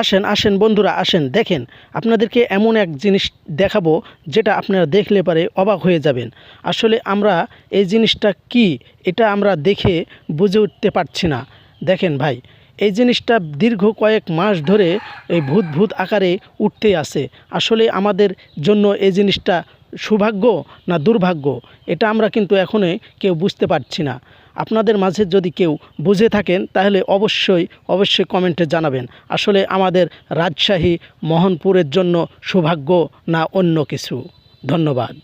আসেন আসেন বন্ধুরা আসেন, দেখেন আপনাদেরকে এমন এক জিনিস দেখাবো যেটা আপনারা দেখলে পারে অবাক হয়ে যাবেন। আসলে আমরা এই জিনিসটা কি এটা আমরা দেখে বুঝে উঠতে পারছি না। দেখেন ভাই, এই জিনিসটা দীর্ঘ কয়েক মাস ধরে এই ভূত ভূত আকারে উঠতেই আছে। আসলে আমাদের জন্য এই জিনিসটা সৌভাগ্য না দুর্ভাগ্য, এটা আমরা কিন্তু এখনই কেউ বুঝতে পারছি না। আপনাদের মাঝে যদি কেউ বুঝে থাকেন তাহলে অবশ্যই অবশ্যই কমেন্টে জানাবেন। আসলে আমাদের রাজশাহী মোহনপুরের জন্য সৌভাগ্য না অন্য কিছু। ধন্যবাদ।